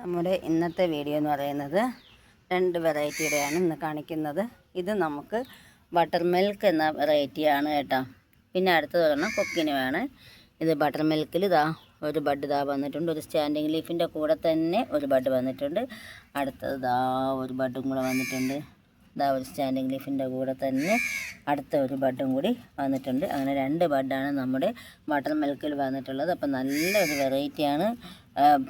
നമ്മുടെ ഇന്നത്തെ വീഡിയോ എന്ന് പറയുന്നത് രണ്ട് വെറൈറ്റിയുടെയാണ് ഇന്ന് കാണിക്കുന്നത്. ഇത് നമുക്ക് ബട്ടർ മിൽക്ക് എന്ന വെറൈറ്റിയാണ് കേട്ടോ. പിന്നെ അടുത്തത് പറഞ്ഞാൽ കൊക്കിനുമാണ്. ഇത് ബട്ടർ മിൽക്കിൽ ഇതാ ഒരു ബഡ് ഇതാ വന്നിട്ടുണ്ട്. ഒരു സ്റ്റാൻഡിങ് ലീഫിൻ്റെ കൂടെ തന്നെ ഒരു ബഡ് വന്നിട്ടുണ്ട്. അടുത്തത് ഇതാ ഒരു ബഡും കൂടെ വന്നിട്ടുണ്ട്. ഇതാ ഒരു സ്റ്റാൻഡിങ് ലീഫിൻ്റെ കൂടെ തന്നെ അടുത്ത ഒരു ബഡും കൂടി വന്നിട്ടുണ്ട്. അങ്ങനെ രണ്ട് ബഡാണ് നമ്മുടെ ബട്ടർ മിൽക്കിൽ വന്നിട്ടുള്ളത്. അപ്പം നല്ലൊരു വെറൈറ്റിയാണ്.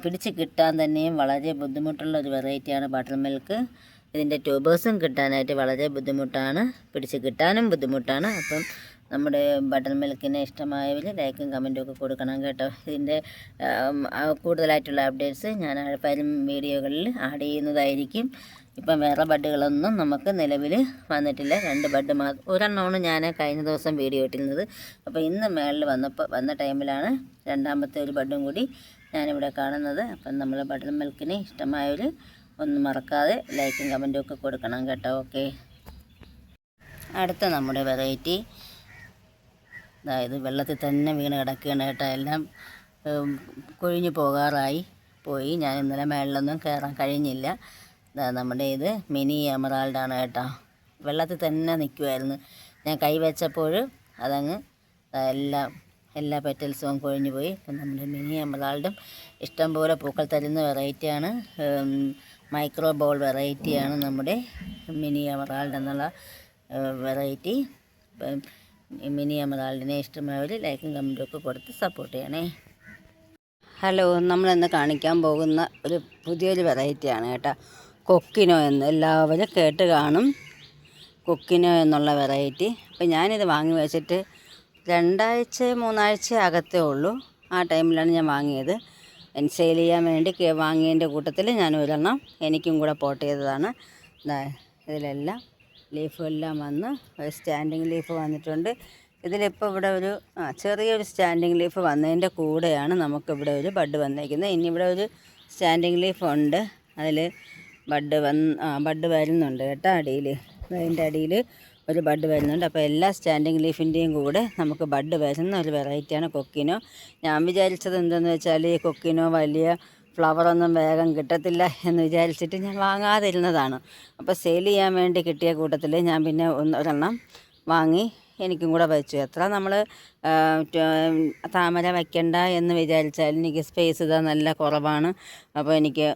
പിടിച്ച് കിട്ടാൻ തന്നെയും വളരെ ബുദ്ധിമുട്ടുള്ള ഒരു വെറൈറ്റിയാണ് ബട്ടർ മിൽക്ക്. ഇതിൻ്റെ ട്യൂബേഴ്സും കിട്ടാനായിട്ട് വളരെ ബുദ്ധിമുട്ടാണ്, പിടിച്ച് കിട്ടാനും ബുദ്ധിമുട്ടാണ്. അപ്പം നമ്മുടെ ബട്ടർ മിൽക്കിനെ ഇഷ്ടമായവർ ലൈക്കും കമൻറ്റും ഒക്കെ കൊടുക്കണം കേട്ടോ. ഇതിൻ്റെ കൂടുതലായിട്ടുള്ള അപ്ഡേറ്റ്സ് ഞാൻ വരും വീഡിയോകളിൽ ആഡ് ചെയ്യുന്നതായിരിക്കും. ഇപ്പം വേറെ ബഡുകളൊന്നും നമുക്ക് നിലവിൽ വന്നിട്ടില്ല. രണ്ട് ബഡ് ഒരെണ്ണമാണ് ഞാൻ കഴിഞ്ഞ ദിവസം വീഡിയോ ഇട്ടിരുന്നത്. അപ്പോൾ ഇന്ന് മേളിൽ വന്ന ടൈമിലാണ് രണ്ടാമത്തെ ഒരു ബഡും കൂടി ഞാനിവിടെ കാണുന്നത്. അപ്പം നമ്മൾ ബട്ടർ മിൽക്കിനെ ഇഷ്ടമായവർ ഒന്നും മറക്കാതെ ലൈക്കും കമൻറ്റും ഒക്കെ കൊടുക്കണം കേട്ടോ. ഓക്കെ, അടുത്ത നമ്മുടെ വെറൈറ്റി അതായത് വെള്ളത്തിൽ തന്നെ വീണ് കിടക്കുകയാണ് കേട്ടോ. എല്ലാം കൊഴിഞ്ഞു പോയി. ഞാൻ ഇന്നലെ മേളിലൊന്നും കയറാൻ കഴിഞ്ഞില്ല. നമ്മുടെ ഇത് മിനി എമറാൾഡാണ് കേട്ടോ. വെള്ളത്തിൽ തന്നെ നിൽക്കുമായിരുന്നു. ഞാൻ കൈ വെച്ചപ്പോൾ അതങ്ങ് എല്ലാ പെറ്റൽസും കൊഴിഞ്ഞു പോയി. അപ്പം നമ്മുടെ മിനി എമറാൾഡും ഇഷ്ടംപോലെ പൂക്കൾ തരുന്ന വെറൈറ്റിയാണ്. മൈക്രോ ബോൾ വെറൈറ്റിയാണ് നമ്മുടെ മിനി എമറാൾഡ് എന്നുള്ള വെറൈറ്റി. ഇപ്പം മിനി എമറാൾഡിനെ ഇഷ്ടമായവർ ലൈക്കും കമൻറ്റും ഒക്കെ കൊടുത്ത് സപ്പോർട്ട് ചെയ്യണേ. ഹലോ, നമ്മളിന്ന് കാണിക്കാൻ പോകുന്ന ഒരു പുതിയൊരു വെറൈറ്റിയാണ് കേട്ടോ. കൊക്കിനോ എന്ന് എല്ലാവരും കേട്ട് കാണും. കൊക്കിനോ എന്നുള്ള വെറൈറ്റി. അപ്പം ഞാനിത് വാങ്ങി വെച്ചിട്ട് 2-3 ആഴ്ച അകത്തേ ഉള്ളൂ. ആ ടൈമിലാണ് ഞാൻ വാങ്ങിയത്. സെയിൽ ചെയ്യാൻ വേണ്ടി വാങ്ങിയതിൻ്റെ കൂട്ടത്തിൽ ഞാൻ ഒരെണ്ണം എനിക്കും കൂടെ പോട്ട് ചെയ്തതാണ്. ഇതിലെല്ലാം ലീഫെല്ലാം വന്ന് സ്റ്റാൻഡിങ് ലീഫ് വന്നിട്ടുണ്ട്. ഇതിലിപ്പോൾ ഇവിടെ ഒരു ചെറിയൊരു സ്റ്റാൻഡിങ് ലീഫ് വന്നതിൻ്റെ കൂടെയാണ് നമുക്കിവിടെ ഒരു ബഡ് വന്നിരിക്കുന്നത്. ഇനി ഇവിടെ ഒരു സ്റ്റാൻഡിങ് ലീഫ് ഉണ്ട്. അതിൽ ബഡ് വരുന്നുണ്ട് കേട്ടോ. അതിൻ്റെ അടിയിൽ ഒരു ബഡ് വരുന്നുണ്ട്. അപ്പോൾ എല്ലാ സ്റ്റാൻഡിങ് ലീഫിൻ്റെയും കൂടെ നമുക്ക് ബഡ് വരുന്ന ഒരു വെറൈറ്റിയാണ് കൊക്കിനോ. ഞാൻ വിചാരിച്ചത് എന്തെന്ന് വെച്ചാൽ ഈ കൊക്കിനോ വലിയ ഫ്ലവറൊന്നും വേഗം കിട്ടത്തില്ല എന്ന് വിചാരിച്ചിട്ട് ഞാൻ വാങ്ങാതിരുന്നതാണ്. അപ്പോൾ സെയിൽ ചെയ്യാൻ വേണ്ടി കിട്ടിയ കൂട്ടത്തിൽ ഞാൻ പിന്നെ ഒരെണ്ണം വാങ്ങി എനിക്കും കൂടെ വെച്ചു. എത്ര നമ്മൾ താമര വയ്ക്കണ്ട എന്ന് വിചാരിച്ചാൽ എനിക്ക് സ്പേസ് ഇതാ നല്ല കുറവാണ്. അപ്പോൾ എനിക്ക്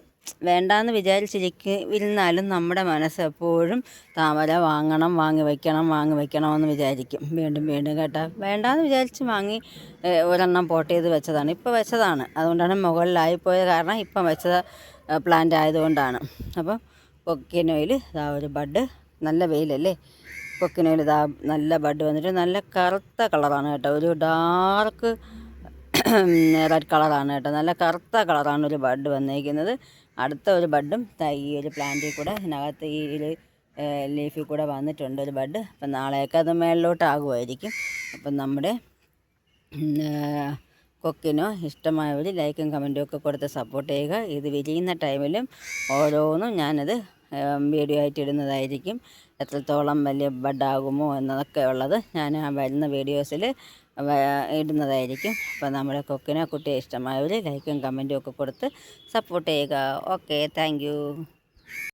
വേണ്ടാന്ന് വിചാരിച്ചിരുന്നാലും നമ്മുടെ മനസ്സ് എപ്പോഴും താമര വാങ്ങി വയ്ക്കണമെന്ന് വിചാരിക്കും വീണ്ടും കേട്ടോ. വേണ്ടാന്ന് വിചാരിച്ച് വാങ്ങി ഒരെണ്ണം പോട്ട് ചെയ്ത് വെച്ചതാണ്. ഇപ്പോൾ വെച്ചതാണ്, അതുകൊണ്ടാണ് മുകളിലായിപ്പോയത്. കാരണം ഇപ്പം വെച്ചത് പ്ലാന്റ് ആയതുകൊണ്ടാണ്. അപ്പം കൊക്കിനോയിൽ ഇതാ ഒരു ബഡ്, നല്ല വെയിലല്ലേ. കൊക്കിനോയിൽ ഇതാ നല്ല ബഡ് വന്നിട്ട് നല്ല കറുത്ത കളറാണ് കേട്ടോ. ഒരു ഡാർക്ക് റെഡ് കളറാണ് കേട്ടോ. നല്ല കറുത്ത കളറാണ് ഒരു ബഡ് വന്നിരിക്കുന്നത്. അടുത്ത ഒരു ബഡും ഈ ഒരു പ്ലാന്റിൽ കൂടെ ഇതിനകത്ത് ഈ ലീഫിൽ കൂടെ വന്നിട്ടുണ്ട് ഒരു ബഡ്. അപ്പം നാളെയൊക്കെ അത് മേളിലോട്ടാകുമായിരിക്കും. അപ്പം നമ്മുടെ കൊക്കിനോ ഇഷ്ടമായവർ ലൈക്കും കമൻറ്റും ഒക്കെ കൊടുത്ത് സപ്പോർട്ട് ചെയ്യുക. ഇത് വിരിയുന്ന ടൈമിലും ഓരോന്നും ഞാനത് വീഡിയോ ആയിട്ട് ഇടുന്നതായിരിക്കും. എത്രത്തോളം വലിയ ബഡാകുമോ എന്നതൊക്കെ ഉള്ളത് ഞാൻ വരുന്ന വീഡിയോസിൽ ഇടുന്നതായിരിക്കും. അപ്പോൾ നമ്മുടെ കൊക്കിനോ കുട്ടിയെ ഇഷ്ടമായവർ ലൈക്കും കമൻറ്റും ഒക്കെ കൊടുത്ത് സപ്പോർട്ട് ചെയ്യുക. Okay, thank you.